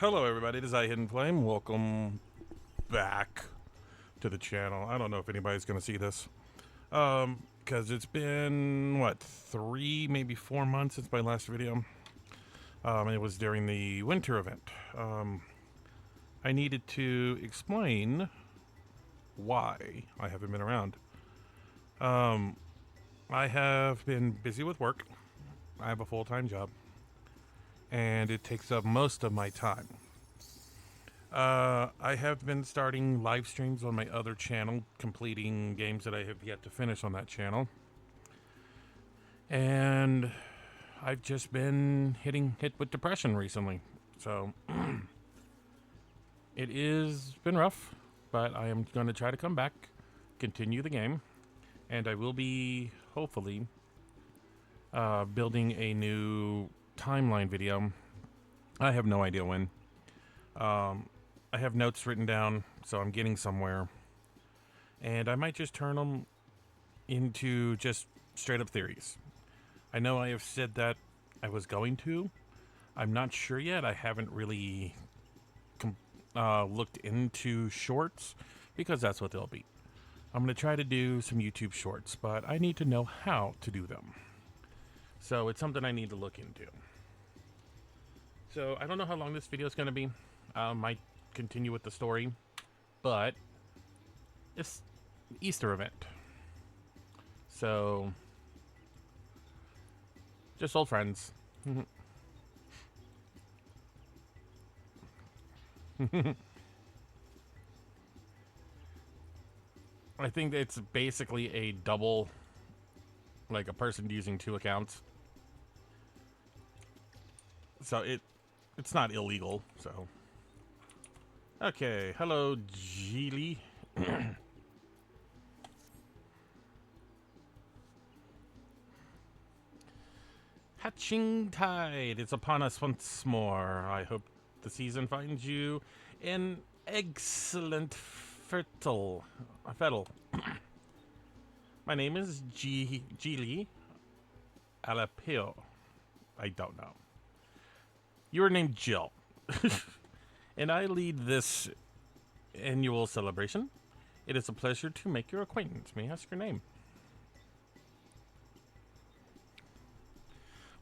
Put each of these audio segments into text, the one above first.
Hello everybody, it is Hidden Flame. Welcome back to the channel. I don't know if anybody's going to see this. Because it's been, what, 3, maybe 4 months since my last video. It was during the winter event. I needed to explain why I haven't been around. I have been busy with work. I have a full-time job. And it takes up most of my time. I have been starting live streams on my other channel, completing games that I have yet to finish on that channel. And I've just been hit with depression recently. So it is been rough, but I am going to try to come back, continue the game, and I will be hopefully building a new timeline video. I have no idea when. I have notes written down, so I'm getting somewhere. And I might just turn them into just straight up theories. I know I have said that I was going to. I'm not sure yet. I haven't really looked into shorts, because that's what they'll be. I'm going to try to do some YouTube shorts, but I need to know how to do them. So it's something I need to look into. So I don't know how long this video is going to be. Might continue with the story, but it's Easter event. So just old friends. I think it's basically a double, like a person using 2 accounts. So it's not illegal, so. Okay, hello, Geely. Hatching tide is upon us once more. I hope the season finds you in excellent fettle. My name is Geely Alapio. I don't know. You are named Jill. And I lead this annual celebration. It is a pleasure to make your acquaintance. May I ask your name?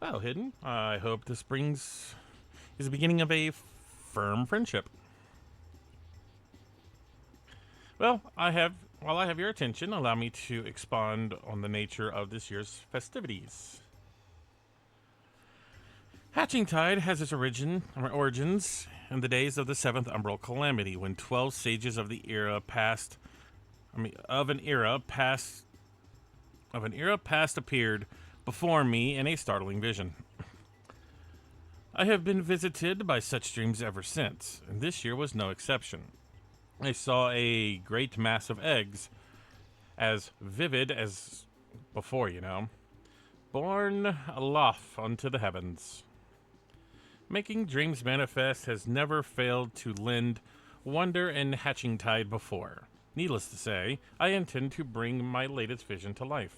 Well, Hidden, I hope this is the beginning of a firm friendship. Well, while I have your attention, allow me to expound on the nature of this year's festivities. Hatching Tide has its origins in the days of the 7th Umbral Calamity, when 12 sages of an era past appeared before me in a startling vision. I have been visited by such dreams ever since, and this year was no exception. I saw a great mass of eggs, as vivid as before, borne aloft unto the heavens. Making dreams manifest has never failed to lend wonder in Hatching Tide before. Needless to say, I intend to bring my latest vision to life.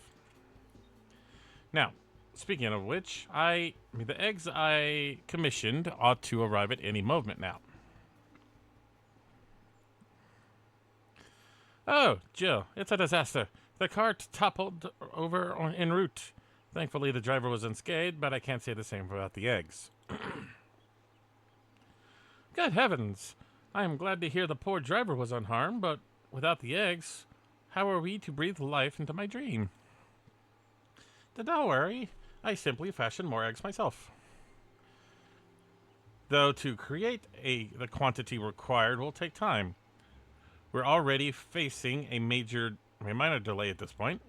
Now, speaking of which, the eggs I commissioned ought to arrive at any moment now. Oh, Jill, it's a disaster. The cart toppled over en route. Thankfully, the driver was unscathed, but I can't say the same about the eggs. Good heavens! I am glad to hear the poor driver was unharmed, but without the eggs, how are we to breathe life into my dream? Don't worry, I simply fashion more eggs myself. Though to create the quantity required will take time. We're already facing a minor delay at this point.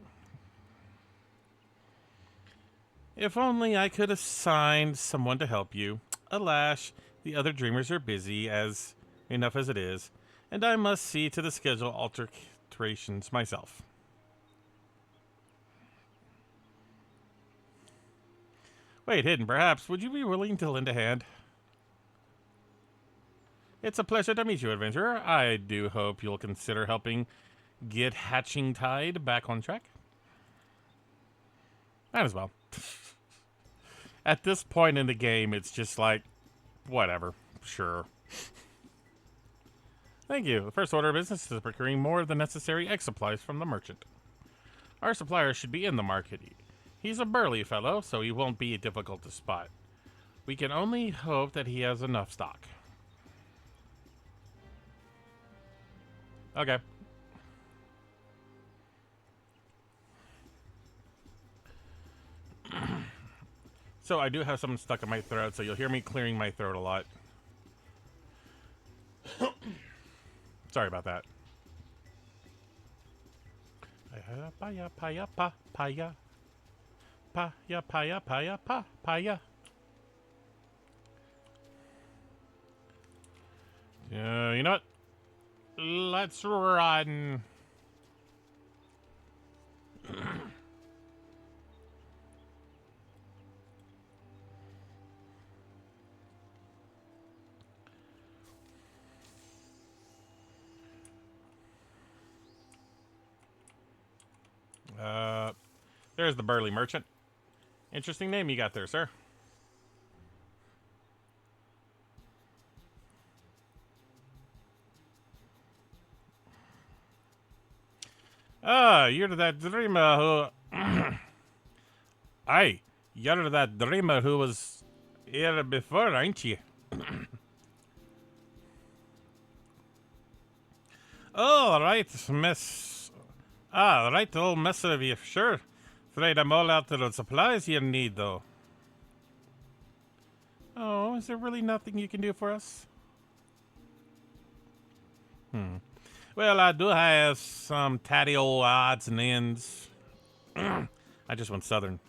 If only I could assign someone to help you. Alas, the other dreamers are busy enough as it is, and I must see to the schedule alterations myself. Wait, Hidden, perhaps, would you be willing to lend a hand? It's a pleasure to meet you, adventurer. I do hope you'll consider helping get Hatching Tide back on track. Might as well. At this point in the game, it's just like, whatever, sure. Thank you. The first order of business is procuring more of the necessary egg supplies from the merchant. Our supplier should be in the market. He's a burly fellow, so he won't be difficult to spot. We can only hope that he has enough stock. Okay. So I do have something stuck in my throat, so you'll hear me clearing my throat a lot. Sorry about that. Paya, paya, pa, paya. Paya, paya, paya, pa, paya. You know what? Let's run. There's the burly merchant. Interesting name you got there, sir. Ah, you're that dreamer who... Aye, you're that dreamer who was here before, ain't you? Oh, right, miss. Ah, right, old messer of you, sure. Afraid I'm all out of the supplies you need, though. Oh, is there really nothing you can do for us? Well, I do have some tatty old odds and ends. I just went southern.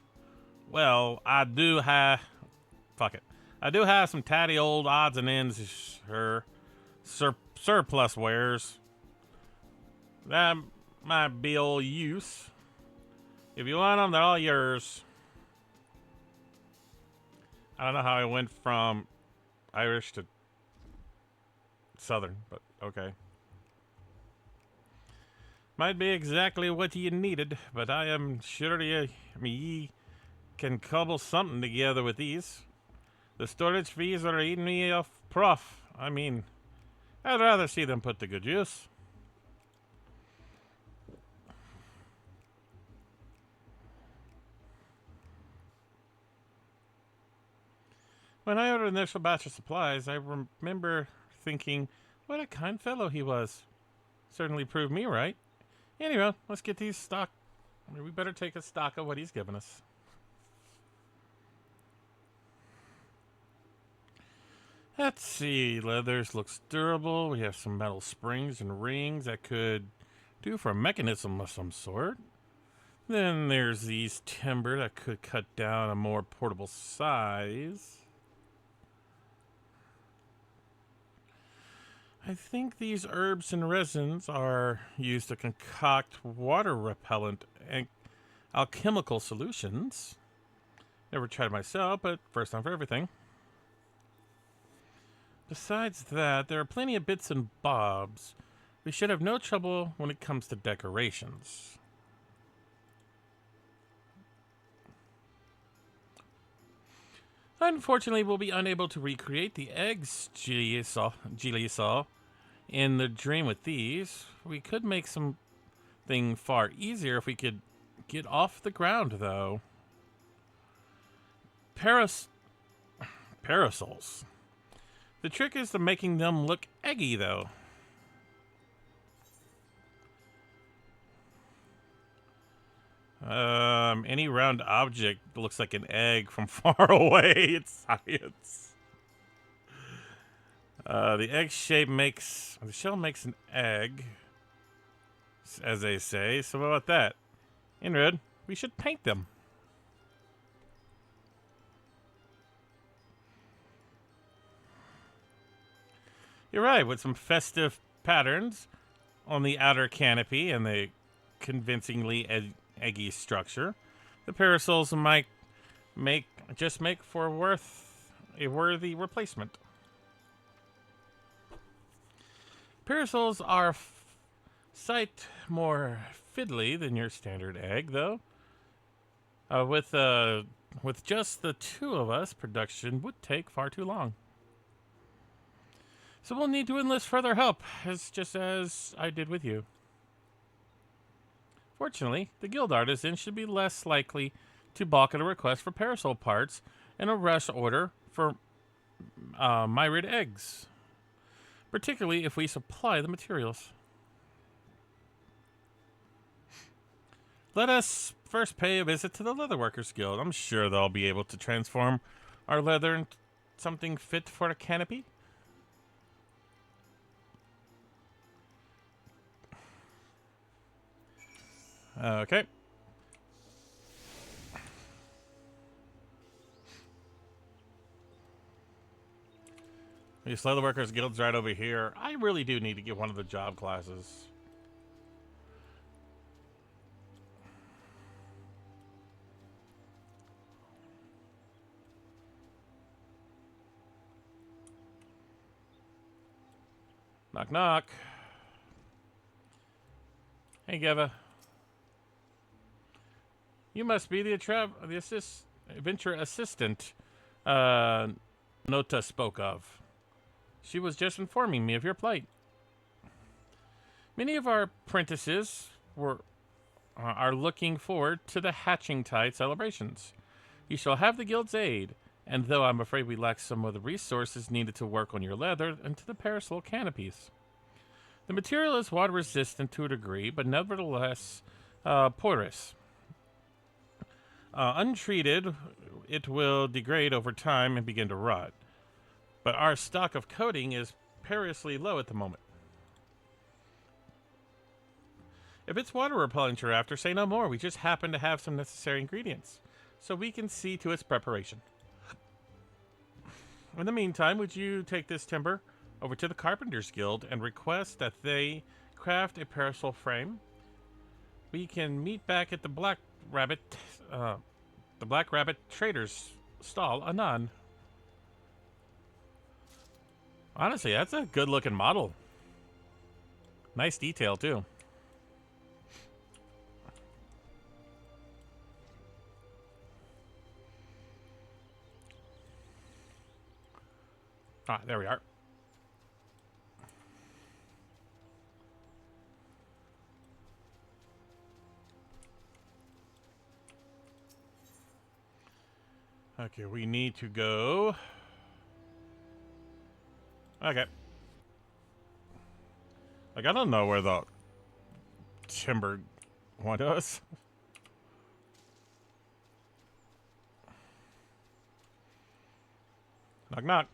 Well, I do have... Fuck it. I do have some tatty old odds and ends, surplus wares. That might be old use. If you want them, they're all yours. I don't know how I went from Irish to Southern, but okay. Might be exactly what you needed, but I am sure ye can cobble something together with these. The storage fees are eating me off prof. I mean, I'd rather see them put to good use. When I ordered an initial batch of supplies, I remember thinking, what a kind fellow he was. Certainly proved me right. Anyway, let's get these stock. We better take a stock of what he's given us. Let's see. Leathers looks durable. We have some metal springs and rings that could do for a mechanism of some sort. Then there's these timber that could cut down a more portable size. I think these herbs and resins are used to concoct water repellent and alchemical solutions. Never tried myself, but first time for everything. Besides that, there are plenty of bits and bobs. We should have no trouble when it comes to decorations. Unfortunately, we'll be unable to recreate the eggs Julie saw in the dream with these. We could make something far easier if we could get off the ground, though. Parasols. The trick is to making them look eggy, though. Any round object looks like an egg from far away. It's science. The egg shape makes... The shell makes an egg, as they say. So what about that? Inred, we should paint them. You're right, with some festive patterns on the outer canopy and the convincingly eggy structure, the parasols might make for a worthy replacement. Parasols are sight more fiddly than your standard egg, though. With just the two of us, production would take far too long. So we'll need to enlist further help, just as I did with you. Fortunately, the guild artisan should be less likely to balk at a request for parasol parts and a rush order for myrid eggs, particularly if we supply the materials. Let us first pay a visit to the Leatherworkers Guild. I'm sure they'll be able to transform our leather into something fit for a canopy. Okay. These Leatherworkers Guild's right over here. I really do need to get one of the job classes. Knock, knock. Hey, Geva. You must be the adventure assistant Nota spoke of. She was just informing me of your plight. Many of our apprentices are looking forward to the Hatching Tide celebrations. You shall have the guild's aid, and though I'm afraid we lack some of the resources needed to work on your leather and to the parasol canopies. The material is water resistant to a degree, but nevertheless porous. Untreated, it will degrade over time and begin to rot. But our stock of coating is perilously low at the moment. If it's water repellent you're after, say no more. We just happen to have some necessary ingredients, so we can see to its preparation. In the meantime, would you take this timber over to the Carpenters Guild and request that they craft a parasol frame? We can meet back at the Black Rabbit Trader's stall anon. Honestly, that's a good-looking model. Nice detail, too. Ah, there we are. Okay, we need to go. Okay. Like, I don't know where the timber one is. Knock, knock.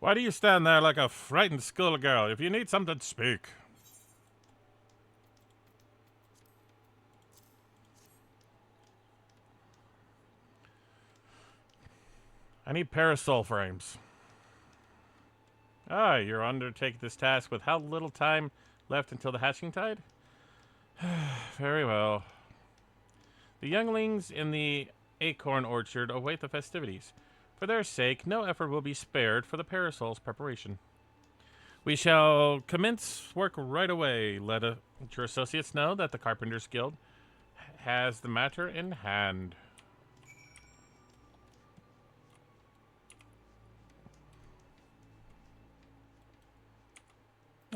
Why do you stand there like a frightened schoolgirl? If you need something, speak. I need parasol frames. Ah, you're undertaking this task with how little time left until the hatching tide? Very well. The younglings in the acorn orchard await the festivities. For their sake, no effort will be spared for the parasol's preparation. We shall commence work right away. Let your associates know that the Carpenters Guild has the matter in hand.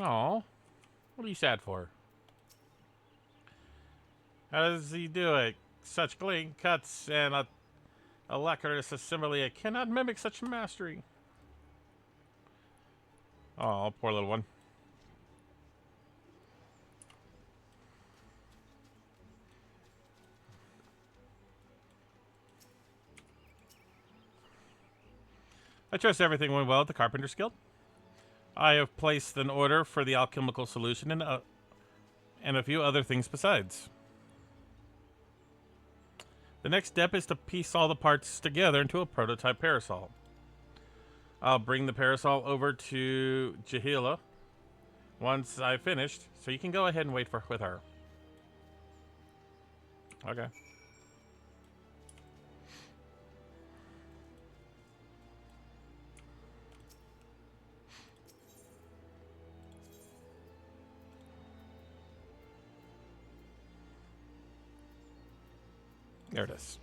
Aw, what are you sad for? How does he do it? Such clean cuts and a lacquerous assembly. I cannot mimic such mastery. Oh, poor little one. I trust everything went well at the Carpenters Guild. I have placed an order for the alchemical solution and a few other things besides. The next step is to piece all the parts together into a prototype parasol. I'll bring the parasol over to Jahila once I've finished, so you can go ahead and wait with her. Okay. There it is.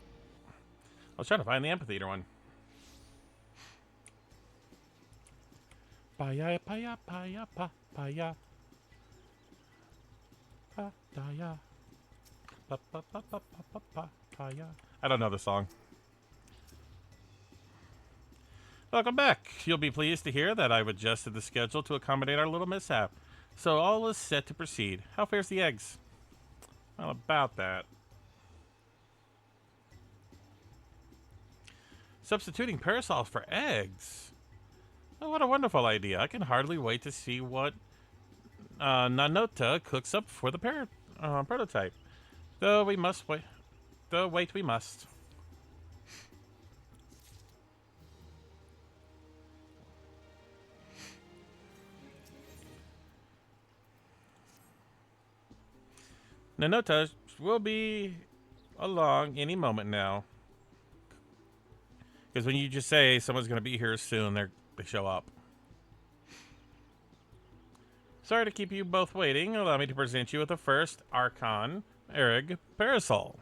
I was trying to find the amphitheater one. Paya, paya, paya, pa, paya. Pa, daya. Pa, pa, pa, pa, pa, pa, pa, paya. I don't know the song. Welcome back. You'll be pleased to hear that I've adjusted the schedule to accommodate our little mishap. So all is set to proceed. How fares the eggs? Well, about that. Substituting parasols for eggs? Oh, what a wonderful idea. I can hardly wait to see what Nanota cooks up for the prototype. Though we must wait. Though wait we must. Nanota will be along any moment now. Because when you just say someone's going to be here soon, they show up. Sorry to keep you both waiting. Allow me to present you with the first Archon Egg Parasol.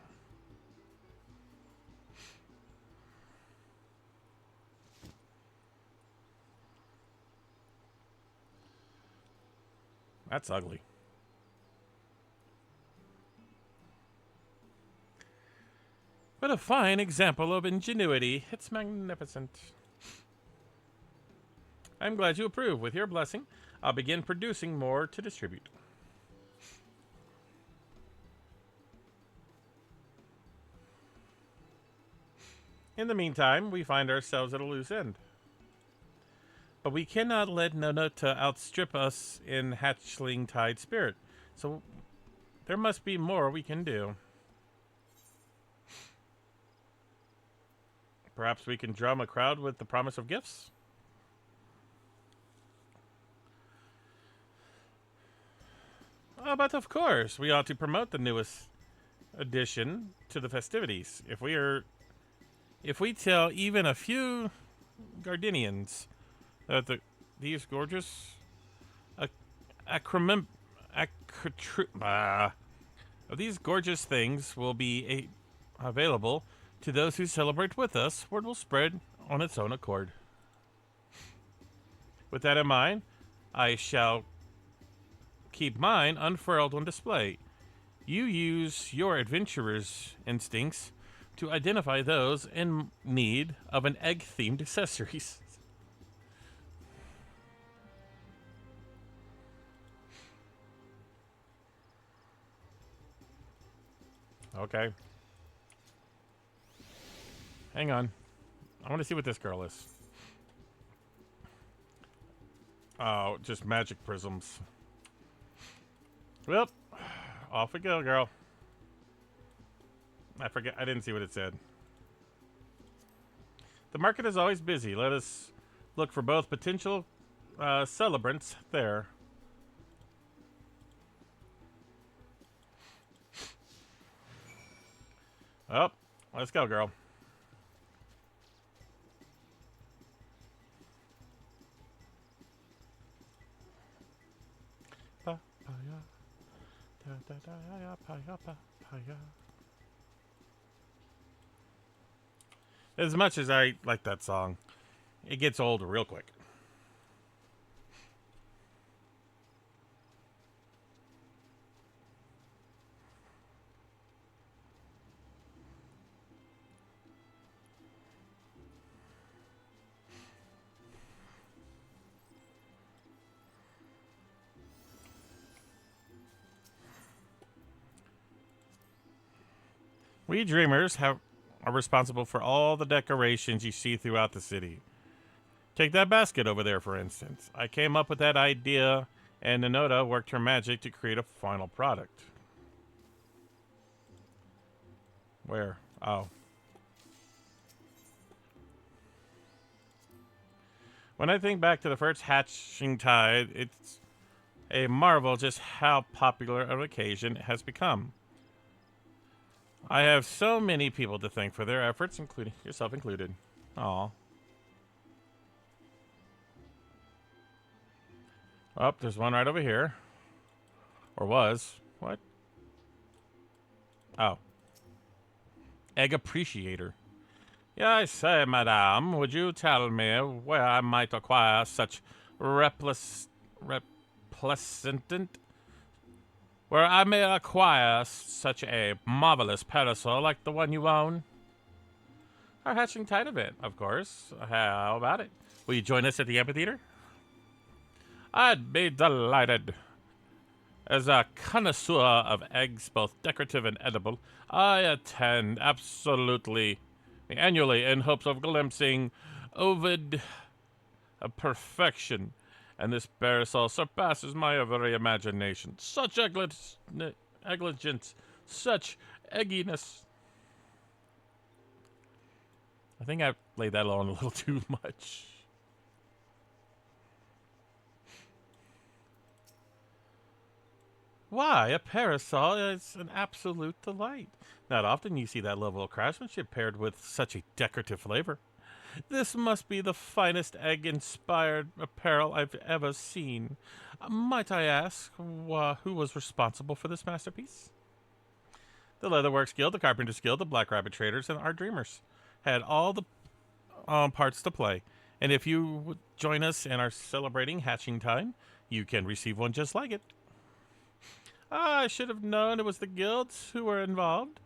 That's ugly. What a fine example of ingenuity. It's magnificent. I'm glad you approve. With your blessing, I'll begin producing more to distribute. In the meantime, we find ourselves at a loose end. But we cannot let Nanota outstrip us in hatchling tide spirit. So there must be more we can do. Perhaps we can drum a crowd with the promise of gifts? Oh, but of course, we ought to promote the newest addition to the festivities. If we tell even a few Gardenians that these gorgeous these gorgeous things will be available to those who celebrate with us, word will spread on its own accord. With that in mind, I shall keep mine unfurled on display. You use your adventurer's instincts to identify those in need of an egg-themed accessories. Okay. Hang on. I want to see what this girl is. Oh, just magic prisms. Well, off we go, girl. I forget. I didn't see what it said. The market is always busy. Let us look for both potential celebrants there. Oh, let's go, girl. As much as I like that song, it gets old real quick. We dreamers are responsible for all the decorations you see throughout the city. Take that basket over there, for instance. I came up with that idea, and Nanota worked her magic to create a final product. Where? Oh. When I think back to the first hatching tide, it's a marvel just how popular an occasion it has become. I have so many people to thank for their efforts, including yourself included. Aw. Oh, there's one right over here. Or was. What? Oh. Egg appreciator. Yeah, I say, madame, would you tell me where I might acquire such replacent where I may acquire such a marvelous parasol like the one you own? Our hatching tide event, of course. How about it? Will you join us at the amphitheater? I'd be delighted. As a connoisseur of eggs, both decorative and edible, I attend absolutely annually in hopes of glimpsing Ovid of perfection, and this parasol surpasses my very imagination. Such egligence, such egginess. I think I laid that on a little too much. Why, a parasol is an absolute delight. Not often you see that level of craftsmanship paired with such a decorative flavor. This must be the finest egg-inspired apparel I've ever seen. Might I ask who was responsible for this masterpiece? The Leatherworks Guild, the Carpenters Guild, the Black Rabbit Traders, and our Dreamers had all the parts to play. And if you would join us in our celebrating hatching time, you can receive one just like it. I should have known it was the guilds who were involved.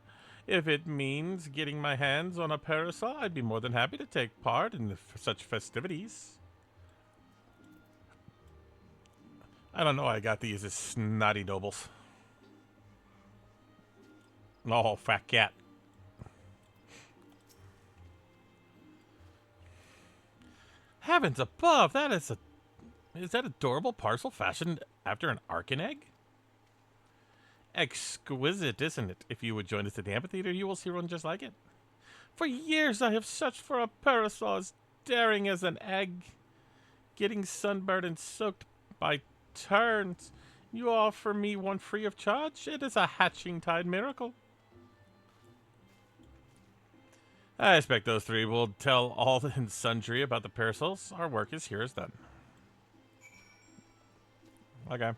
If it means getting my hands on a parasol, I'd be more than happy to take part in such festivities. I don't know why I got these as snotty nobles. Oh, fat cat. Heavens above, is that adorable parcel fashioned after an arcan egg? Exquisite, isn't it? If you would join us at the amphitheater, you will see one just like it. For years I have searched for a parasol as daring as an egg, getting sunburned and soaked by turns. You offer me one free of charge? It is a hatching tide miracle. I expect those three will tell all and sundry about the parasols. Our work is here is done. Okay.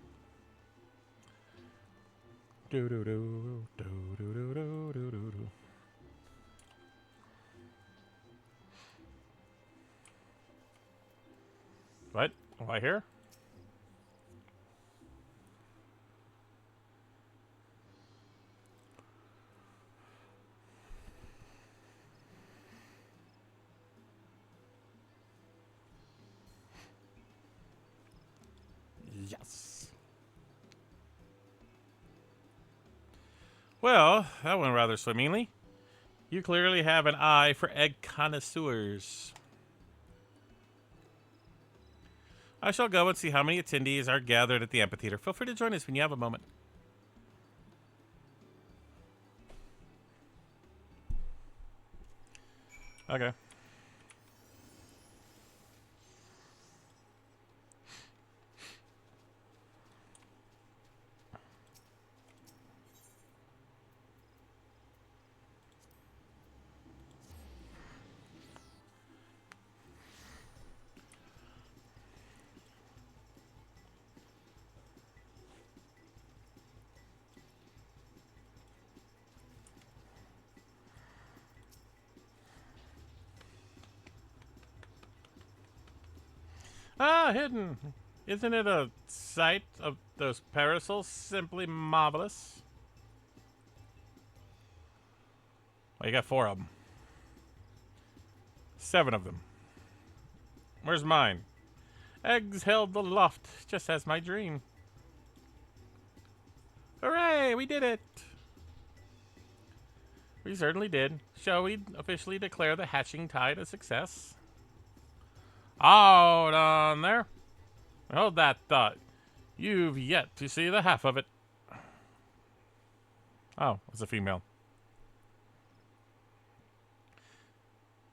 Do do do do do do do do do. What? Am I here? Yes. Well, that went rather swimmingly. You clearly have an eye for egg connoisseurs. I shall go and see how many attendees are gathered at the amphitheater. Feel free to join us when you have a moment. Okay. Ah, hidden. Isn't it a sight of those parasols simply marvelous? Well, you got 4 of them. 7 of them. Where's mine? Eggs held aloft, just as my dream. Hooray, we did it! We certainly did. Shall we officially declare the hatching tide a success? Hold on there. Hold that thought. You've yet to see the half of it. Oh, it's a female.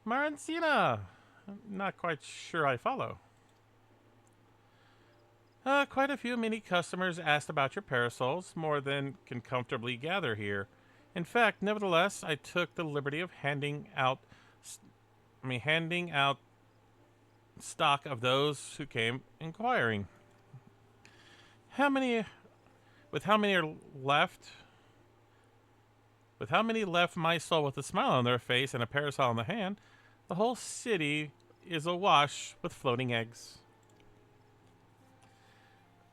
Marancina. I'm not quite sure I follow. Quite a few mini customers asked about your parasols, more than can comfortably gather here. In fact, nevertheless, I took the liberty of handing out stock of those who came inquiring. How many are left? With how many left my soul with a smile on their face and a parasol in the hand, the whole city is awash with floating eggs.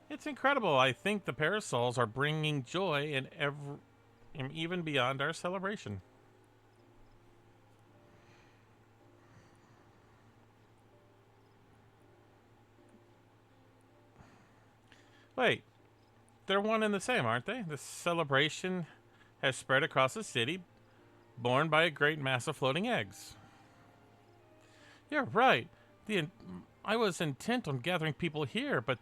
It's incredible. I think the parasols are bringing joy and even beyond our celebration. Wait, they're one and the same, aren't they? The celebration has spread across the city, borne by a great mass of floating eggs. You're right. I was intent on gathering people here, but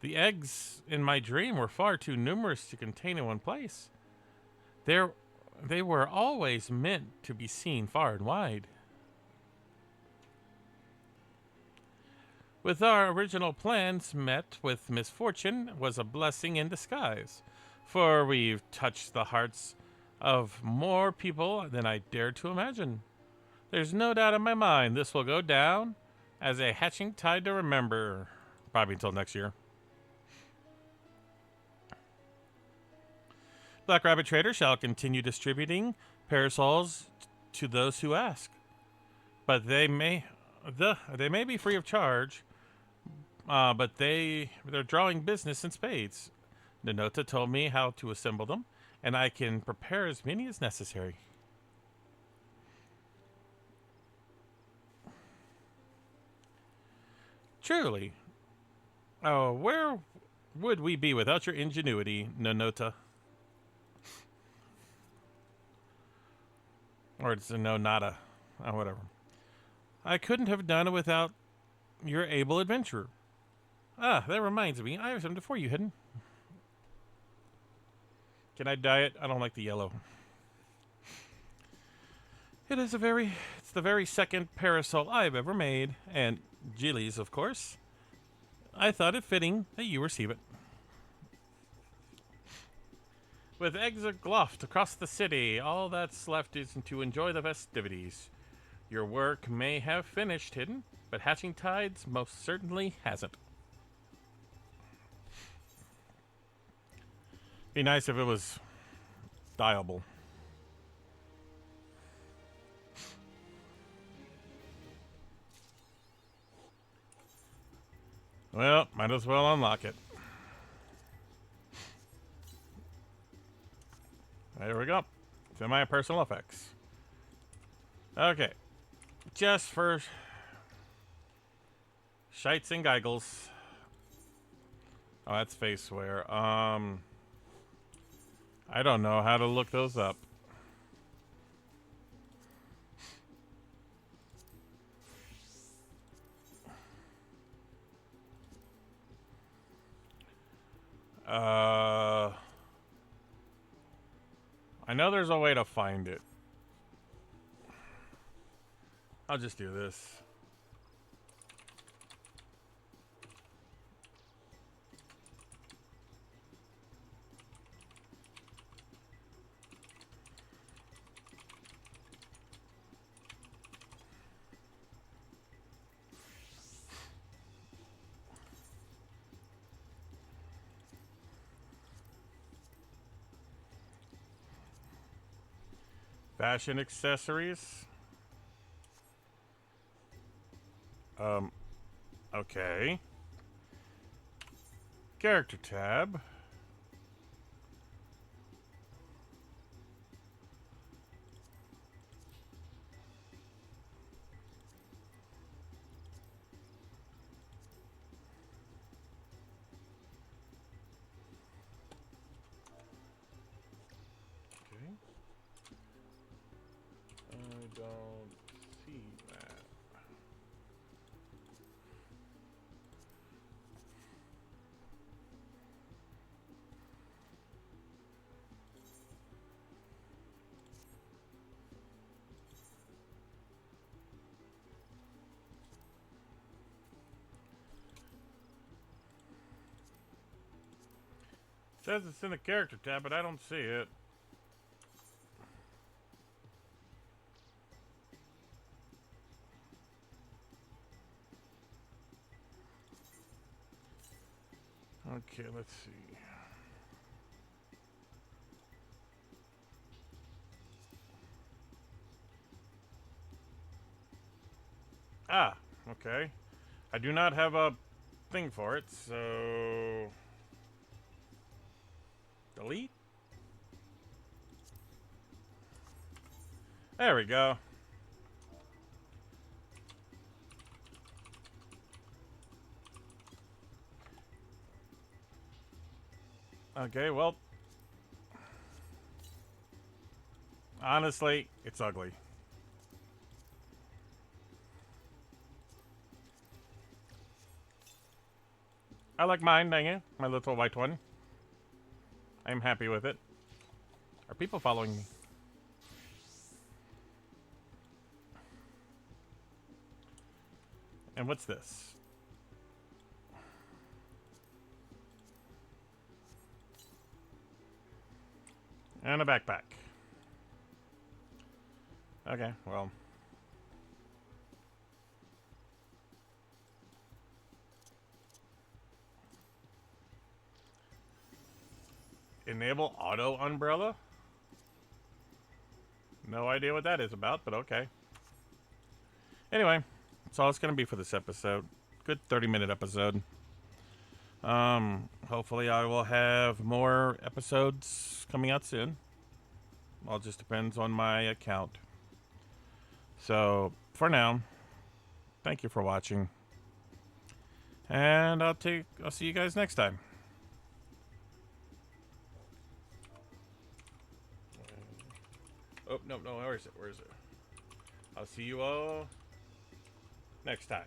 the eggs in my dream were far too numerous to contain in one place. They're, they were always meant to be seen far and wide. With our original plans met with misfortune was a blessing in disguise, for we've touched the hearts of more people than I dared to imagine. There's no doubt in my mind this will go down as a hatching tide to remember, probably until next year. Black Rabbit Trader shall continue distributing parasols to those who ask, but they may be free of charge. But they're drawing business in spades. Nanota told me how to assemble them, and I can prepare as many as necessary. Truly. Oh, where would we be without your ingenuity, Nanota? Or it's a no nada. Oh, whatever. I couldn't have done it without your able adventurer. Ah, that reminds me. I have something for you, Hidden. Can I dye it? I don't like the yellow. It's the very second parasol I've ever made, and Jilly's, of course. I thought it fitting that you receive it. With eggs aloft across the city, all that's left is to enjoy the festivities. Your work may have finished, Hidden, but Hatching Tides most certainly hasn't. Be nice if it was dyeable. Well, might as well unlock it. There we go. Semi-personal effects. Okay. Just for shites and giggles. Oh, that's face wear. I don't know how to look those up. I know there's a way to find it. I'll just do this. Fashion accessories. Okay. Character tab. Okay. I don't see that. Says it's in the character tab, but I don't see it. Okay, let's see. Ah, okay. I do not have a thing for it, so delete. There we go. Okay, well, honestly, it's ugly. I like mine, dang it. My little white one. I'm happy with it. Are people following me? And what's this? And a backpack. Okay, well. Enable auto umbrella? No idea what that is about, but okay. Anyway, that's all it's going to be for this episode. Good 30-minute episode. Hopefully I will have more episodes coming out soon. All just depends on my account. So, for now, thank you for watching. And I'll see you guys next time. Oh, no, where is it? I'll see you all next time.